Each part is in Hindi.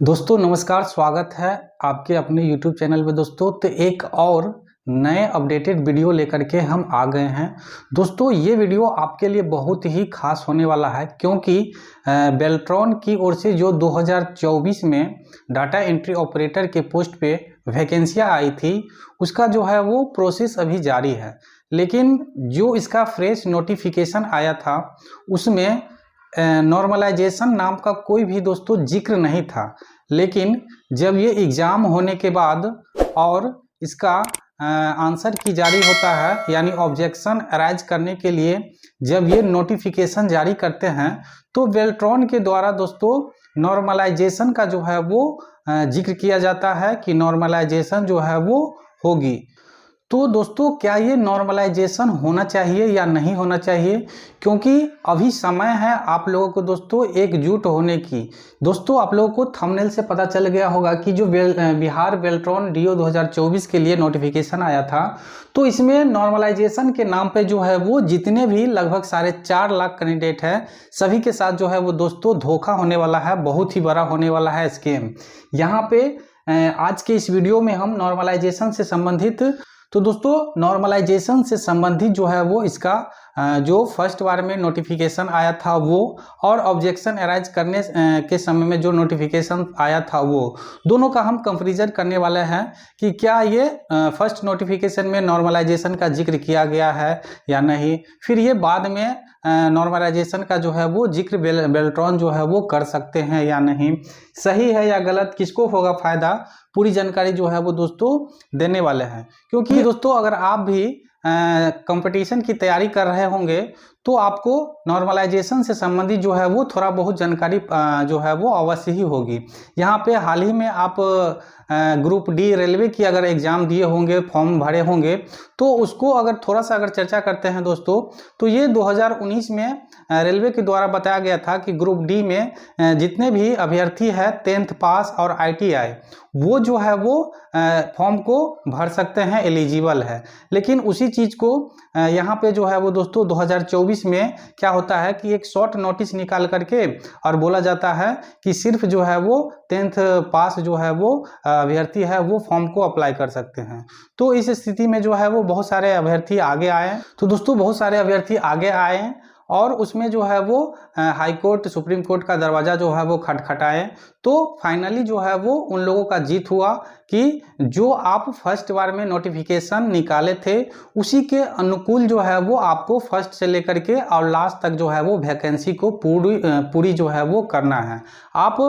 दोस्तों नमस्कार, स्वागत है आपके अपने YouTube चैनल में। दोस्तों तो एक और नए अपडेटेड वीडियो लेकर के हम आ गए हैं। दोस्तों ये वीडियो आपके लिए बहुत ही खास होने वाला है, क्योंकि बेल्ट्रॉन की ओर से जो 2024 में डाटा एंट्री ऑपरेटर के पोस्ट पे वैकेंसियाँ आई थी, उसका जो है वो प्रोसेस अभी जारी है। लेकिन जो इसका फ्रेश नोटिफिकेशन आया था उसमें नॉर्मलाइजेशन नाम का कोई भी दोस्तों जिक्र नहीं था। लेकिन जब ये एग्ज़ाम होने के बाद और इसका आंसर की जारी होता है, यानी ऑब्जेक्शन अराइज करने के लिए जब ये नोटिफिकेशन जारी करते हैं, तो बेल्ट्रॉन के द्वारा दोस्तों नॉर्मलाइजेशन का जो है वो जिक्र किया जाता है कि नॉर्मलाइजेशन जो है वो होगी। तो दोस्तों क्या ये नॉर्मलाइजेशन होना चाहिए या नहीं होना चाहिए, क्योंकि अभी समय है आप लोगों को दोस्तों एकजुट होने की। दोस्तों आप लोगों को थंबनेल से पता चल गया होगा कि जो बिहार बेल्ट्रॉन डीओ 2024 के लिए नोटिफिकेशन आया था, तो इसमें नॉर्मलाइजेशन के नाम पे जो है वो जितने भी लगभग 4.5 लाख कैंडिडेट हैं, सभी के साथ जो है वो दोस्तों धोखा होने वाला है, बहुत ही बड़ा होने वाला है स्कैम। यहाँ पे आज के इस वीडियो में हम नॉर्मलाइजेशन से संबंधित, तो दोस्तों नॉर्मलाइजेशन से संबंधित जो है वो इसका जो फर्स्ट बार में नोटिफिकेशन आया था वो, और ऑब्जेक्शन अराइज करने के समय में जो नोटिफिकेशन आया था वो, दोनों का हम कंपैरिजन करने वाले हैं कि क्या ये फर्स्ट नोटिफिकेशन में नॉर्मलाइजेशन का जिक्र किया गया है या नहीं, फिर ये बाद में नॉर्मलाइजेशन का जो है वो जिक्र बेल्ट्रॉन जो है वो कर सकते हैं या नहीं, सही है या गलत, किसको होगा फायदा, पूरी जानकारी जो है वो दोस्तों देने वाले हैं। क्योंकि दोस्तों अगर आप भी कंपटीशन की तैयारी कर रहे होंगे तो आपको नॉर्मलाइजेशन से संबंधित जो है वो थोड़ा बहुत जानकारी जो है वो अवश्य ही होगी। यहाँ पे हाल ही में आप ग्रुप डी रेलवे की अगर एग्ज़ाम दिए होंगे, फॉर्म भरे होंगे, तो उसको अगर थोड़ा सा अगर चर्चा करते हैं दोस्तों, तो ये 2019 में रेलवे के द्वारा बताया गया था कि ग्रुप डी में जितने भी अभ्यर्थी है 10th पास और ITI, वो जो है वो फॉर्म को भर सकते हैं, एलिजिबल है। लेकिन उसी चीज़ को यहाँ पे जो है वो दोस्तों 2024 में क्या होता है कि एक शॉर्ट नोटिस निकाल करके और बोला जाता है कि सिर्फ जो है वो 10th पास जो है वो अभ्यर्थी है वो फॉर्म को अप्लाई कर सकते हैं। तो इस स्थिति में जो है वो बहुत सारे अभ्यर्थी आगे आए। तो दोस्तों बहुत सारे अभ्यर्थी आगे आए और उसमें जो है वो हाई कोर्ट, सुप्रीम कोर्ट का दरवाज़ा जो है वो खटखटाए। तो फाइनली जो है वो उन लोगों का जीत हुआ कि जो आप फर्स्ट बार में नोटिफिकेशन निकाले थे उसी के अनुकूल जो है वो आपको फर्स्ट से लेकर के और लास्ट तक जो है वो वैकेंसी को पूरी जो है वो करना है। आप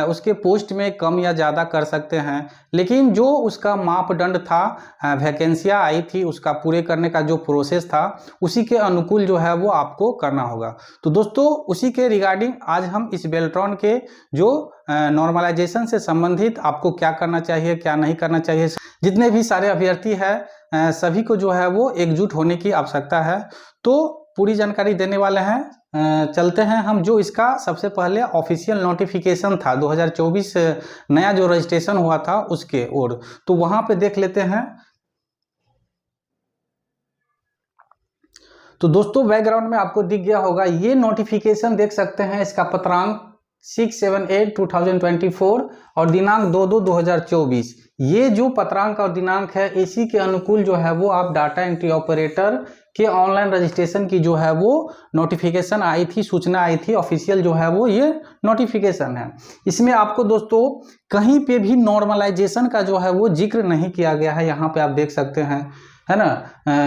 उसके पोस्ट में कम या ज़्यादा कर सकते हैं, लेकिन जो उसका मापदंड था, वैकेंसियाँ आई थी, उसका पूरे करने का जो प्रोसेस था, उसी के अनुकूल जो है वो आपको करना होगा। तो दोस्तों उसी के रिगार्डिंग आज हम इस बेल्ट्रॉन के जो नॉर्मलाइजेशन से संबंधित आपको क्या करना चाहिए, क्या नहीं करना चाहिए, जितने भी सारे अभ्यर्थी हैं सभी को जो है वो एकजुट होने की आवश्यकता है। तो पूरी जानकारी देने वाले हैं। चलते हैं हम जो इसका सबसे पहले ऑफिशियल नोटिफिकेशन था 2024 नया जो रजिस्ट्रेशन हुआ था उसके ओर, तो वहाँ पे देख लेते हैं। तो दोस्तों बैकग्राउंड में आपको दिख गया होगा, ये नोटिफिकेशन देख सकते हैं, इसका पत्रांक 6/7/2024 और दिनांक 2/2/2024। ये जो पत्रांक और दिनांक है इसी के अनुकूल जो है वो आप डाटा एंट्री ऑपरेटर के ऑनलाइन रजिस्ट्रेशन की जो है वो नोटिफिकेशन आई थी, सूचना आई थी, ऑफिशियल जो है वो ये नोटिफिकेशन है। इसमें आपको दोस्तों कहीं पे भी नॉर्मलाइजेशन का जो है वो जिक्र नहीं किया गया है। यहाँ पे आप देख सकते हैं, है ना,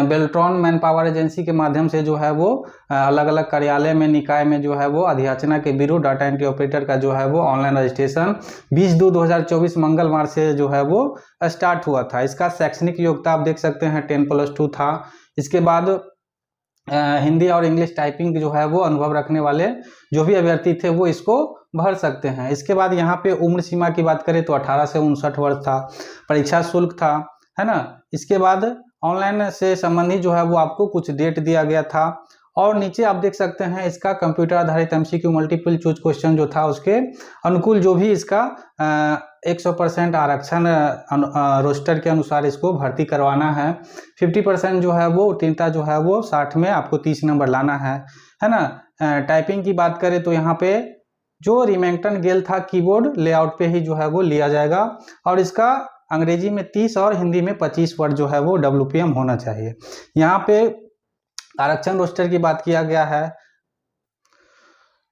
बेल्ट्रॉन मैन पावर एजेंसी के माध्यम से जो है वो अलग अलग कार्यालय में, निकाय में जो है वो अध्याचना के ब्यूरो डाटा एंट्री ऑपरेटर का जो है वो ऑनलाइन रजिस्ट्रेशन 20/2/2024 मंगलवार से जो है वो स्टार्ट हुआ था। इसका शैक्षणिक योग्यता आप देख सकते हैं 10+2 था। इसके बाद हिंदी और इंग्लिश टाइपिंग जो है वो अनुभव रखने वाले जो भी अभ्यर्थी थे वो इसको भर सकते हैं। इसके बाद यहाँ पे उम्र सीमा की बात करें तो 18 से 59 वर्ष था। परीक्षा शुल्क था, है ना। इसके बाद ऑनलाइन से संबंधित जो है वो आपको कुछ डेट दिया गया था, और नीचे आप देख सकते हैं इसका कंप्यूटर आधारित MCQ मल्टीपल चूज क्वेश्चन जो था उसके अनुकूल जो भी इसका 100% आरक्षण रोस्टर के अनुसार इसको भर्ती करवाना है। 50% जो है वो उत्तीर्णता जो है वो 60 में आपको 30 नंबर लाना है ना। टाइपिंग की बात करें तो यहाँ पे जो रिमेंगटन गेल था कीबोर्ड लेआउट पे ही जो है वो लिया जाएगा और इसका अंग्रेजी में 30 और हिंदी में 25 वर्ड जो है वो WPM होना चाहिए। यहाँ पे आरक्षण रोस्टर की बात किया गया है।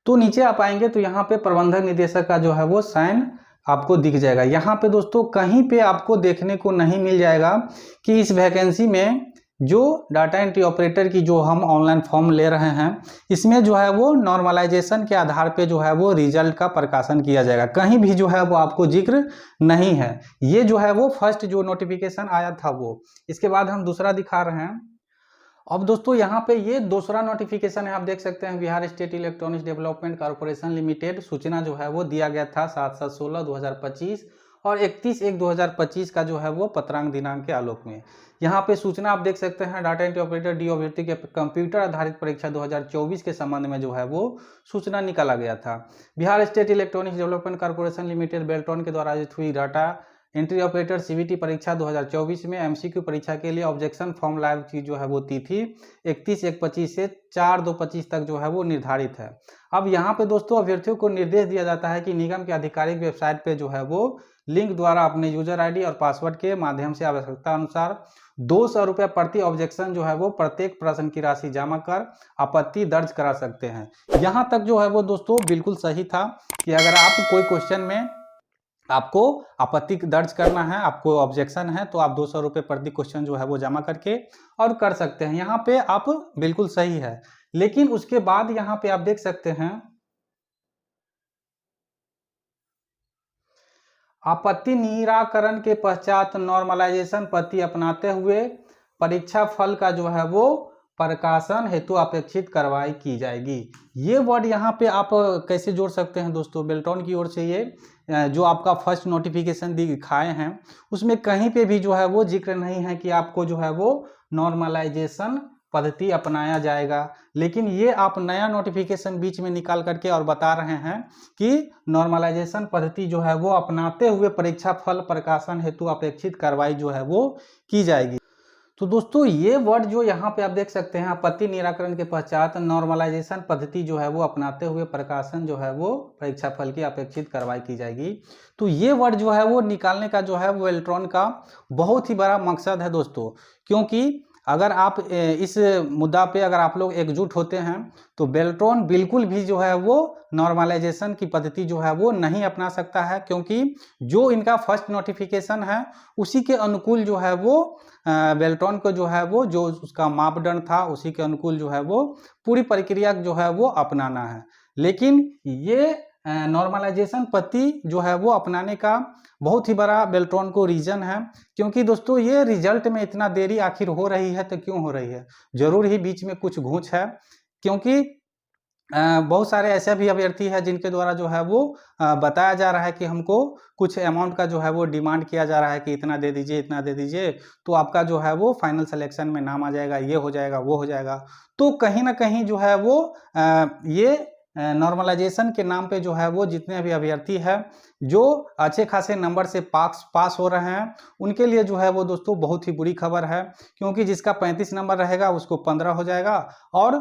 तो नीचे आप आएंगे तो यहाँ पे प्रबंधक निदेशक का जो है वो साइन आपको दिख जाएगा। यहाँ पे दोस्तों कहीं पे आपको देखने को नहीं मिल जाएगा कि इस वैकेंसी में जो डाटा एंट्री ऑपरेटर की जो हम ऑनलाइन फॉर्म ले रहे हैं इसमें जो है वो नॉर्मलाइजेशन के आधार पे जो है वो रिजल्ट का प्रकाशन किया जाएगा। कहीं भी जो है वो आपको जिक्र नहीं है। ये जो है वो फर्स्ट जो नोटिफिकेशन आया था वो। इसके बाद हम दूसरा दिखा रहे हैं। अब दोस्तों यहाँ पे ये दूसरा नोटिफिकेशन है, आप देख सकते हैं Bihar state electronics development corporation limited. सूचना जो है वो दिया गया था 7/7/16/2025 और 31/1/2025 का जो है वो पत्रांक दिनांक के आलोक में। यहाँ पे सूचना आप देख सकते हैं डाटा एंट्री ऑपरेटर डी अभ्यर्थी के कंप्यूटर आधारित परीक्षा 2024 के संबंध में जो है वो सूचना निकाला गया था। Bihar state electronics development corporation limited Beltron के द्वारा आयोजित हुई डाटा एंट्री ऑपरेटर CBT परीक्षा 2024 में MCQ परीक्षा के लिए ऑब्जेक्शन फॉर्म लाइव की जो है वो तिथि 31/1/25 से 4/2/25 तक जो है वो निर्धारित है। अब यहाँ पे दोस्तों अभ्यर्थियों को निर्देश दिया जाता है कि निगम की आधिकारिक वेबसाइट पे जो है वो लिंक द्वारा अपने यूजर ID और पासवर्ड के माध्यम से आवश्यकता अनुसार 200 रुपये प्रति ऑब्जेक्शन जो है वो प्रत्येक प्रश्न की राशि जमा कर आपत्ति दर्ज करा सकते हैं। यहाँ तक जो है वो दोस्तों बिल्कुल सही था कि अगर आप कोई क्वेश्चन में आपको आपत्ति दर्ज करना है, आपको ऑब्जेक्शन है, तो आप 200 रुपये प्रति क्वेश्चन जो है वो जमा करके और कर सकते हैं। यहाँ पे आप बिल्कुल सही है। लेकिन उसके बाद यहाँ पे आप देख सकते हैं आपत्ति निराकरण के पश्चात नॉर्मलाइजेशन पद्धति अपनाते हुए परीक्षा फल का जो है वो प्रकाशन हेतु अपेक्षित कार्रवाई की जाएगी। ये वर्ड यहाँ पे आप कैसे जोड़ सकते हैं दोस्तों? बेल्ट्रॉन की ओर से ये जो आपका फर्स्ट नोटिफिकेशन दिखाए हैं उसमें कहीं पे भी जो है वो जिक्र नहीं है कि आपको जो है वो नॉर्मलाइजेशन पद्धति अपनाया जाएगा। लेकिन ये आप नया नोटिफिकेशन बीच में निकाल करके और बता रहे हैं कि नॉर्मलाइजेशन पद्धति जो है वो अपनाते हुए परीक्षा फल प्रकाशन हेतु अपेक्षित कार्रवाई जो है वो की जाएगी। तो दोस्तों ये वर्ड जो यहाँ पे आप देख सकते हैं आपत्ति निराकरण के पश्चात नॉर्मलाइजेशन पद्धति जो है वो अपनाते हुए प्रकाशन जो है वो परीक्षा फल की अपेक्षित कार्रवाई की जाएगी। तो ये वर्ड जो है वो निकालने का जो है वो बेल्ट्रॉन का बहुत ही बड़ा मकसद है दोस्तों। क्योंकि अगर आप इस मुद्दा पे अगर आप लोग एकजुट होते हैं तो बेल्ट्रॉन बिल्कुल भी जो है वो नॉर्मलाइजेशन की पद्धति जो है वो नहीं अपना सकता है। क्योंकि जो इनका फर्स्ट नोटिफिकेशन है उसी के अनुकूल जो है वो बेल्ट्रॉन को जो है वो जो उसका मापदंड था उसी के अनुकूल जो है वो पूरी प्रक्रिया जो है वो अपनाना है। लेकिन ये नॉर्मलाइजेशन पद्धति जो है वो अपनाने का बहुत ही बड़ा बेल्ट्रॉन को रीजन है। क्योंकि दोस्तों ये रिजल्ट में इतना देरी आखिर हो रही है तो क्यों हो रही है? जरूर ही बीच में कुछ घूंच है। क्योंकि बहुत सारे ऐसे भी अभ्यर्थी है जिनके द्वारा जो है वो बताया जा रहा है कि हमको कुछ अमाउंट का जो है वो डिमांड किया जा रहा है कि इतना दे दीजिए इतना दे दीजिए तो आपका जो है वो फाइनल सिलेक्शन में नाम आ जाएगा, ये हो जाएगा वो हो जाएगा। तो कहीं ना कहीं जो है वो ये नॉर्मलाइजेशन के नाम पे जो है वो जितने भी अभ्यर्थी हैं जो अच्छे खासे नंबर से पास हो रहे हैं उनके लिए जो है वो दोस्तों बहुत ही बुरी खबर है। क्योंकि जिसका 35 नंबर रहेगा उसको 15 हो जाएगा और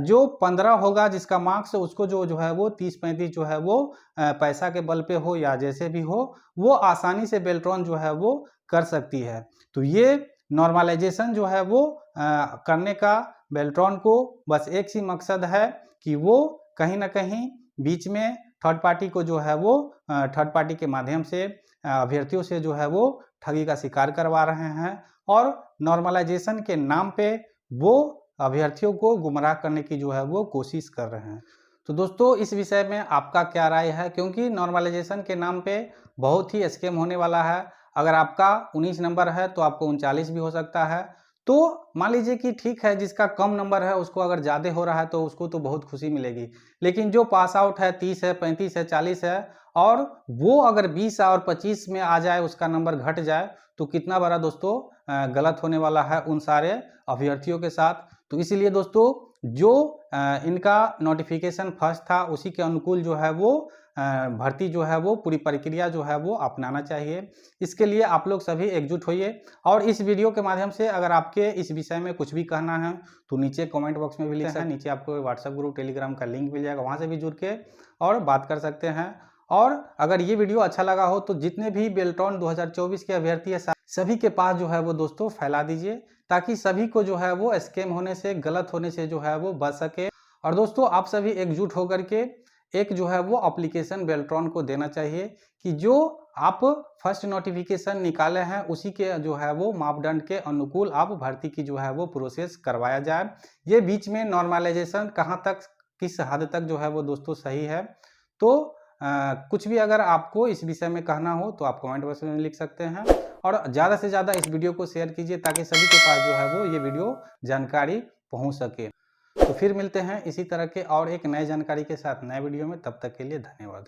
जो 15 होगा जिसका मार्क्स उसको जो है वो 30-35 जो है वो पैसा के बल पे हो या जैसे भी हो वो आसानी से बेल्ट्रॉन जो है वो कर सकती है। तो ये नॉर्मलाइजेशन जो है वो करने का बेल्ट्रॉन को बस एक ही मकसद है कि वो कहीं ना कहीं बीच में थर्ड पार्टी को जो है वो थर्ड पार्टी के माध्यम से अभ्यर्थियों से जो है वो ठगी का शिकार करवा रहे हैं और नॉर्मलाइजेशन के नाम पे वो अभ्यर्थियों को गुमराह करने की जो है वो कोशिश कर रहे हैं। तो दोस्तों इस विषय में आपका क्या राय है? क्योंकि नॉर्मलाइजेशन के नाम पे बहुत ही स्कैम होने वाला है। अगर आपका 19 नंबर है तो आपको 39 भी हो सकता है। तो मान लीजिए कि ठीक है जिसका कम नंबर है उसको अगर ज़्यादा हो रहा है तो उसको तो बहुत खुशी मिलेगी। लेकिन जो पास आउट है 30 है 35 है 40 है और वो अगर 20 और 25 में आ जाए उसका नंबर घट जाए तो कितना बड़ा दोस्तों गलत होने वाला है उन सारे अभ्यर्थियों के साथ। तो इसीलिए दोस्तों जो इनका नोटिफिकेशन फर्स्ट था उसी के अनुकूल जो है वो भर्ती जो है वो पूरी प्रक्रिया जो है वो अपनाना चाहिए। इसके लिए आप लोग सभी एकजुट होइए और इस वीडियो के माध्यम से अगर आपके इस विषय में कुछ भी कहना है तो नीचे कमेंट बॉक्स में भी लिख सकते हैं। नीचे आपको व्हाट्सएप ग्रुप, टेलीग्राम का लिंक मिल जाएगा, वहाँ से भी जुड़ के और बात कर सकते हैं। और अगर ये वीडियो अच्छा लगा हो तो जितने भी बेल्ट्रॉन 2024 के अभ्यर्थी है सभी के पास जो है वो दोस्तों फैला दीजिए, ताकि सभी को जो है वो स्कैम होने से, गलत होने से जो है वो बच सके। और दोस्तों आप सभी एकजुट होकर के एक जो है वो एप्लीकेशन बेल्ट्रॉन को देना चाहिए कि जो आप फर्स्ट नोटिफिकेशन निकाले हैं उसी के जो है वो मापदंड के अनुकूल आप भर्ती की जो है वो प्रोसेस करवाया जाए। ये बीच में नॉर्मलाइजेशन कहाँ तक, किस हद तक जो है वो दोस्तों सही है। तो कुछ भी अगर आपको इस विषय में कहना हो तो आप कमेंट बॉक्स में लिख सकते हैं और ज़्यादा से ज़्यादा इस वीडियो को शेयर कीजिए ताकि सभी के पास जो है वो ये वीडियो जानकारी पहुंच सके। तो फिर मिलते हैं इसी तरह के और एक नए जानकारी के साथ नए वीडियो में, तब तक के लिए धन्यवाद।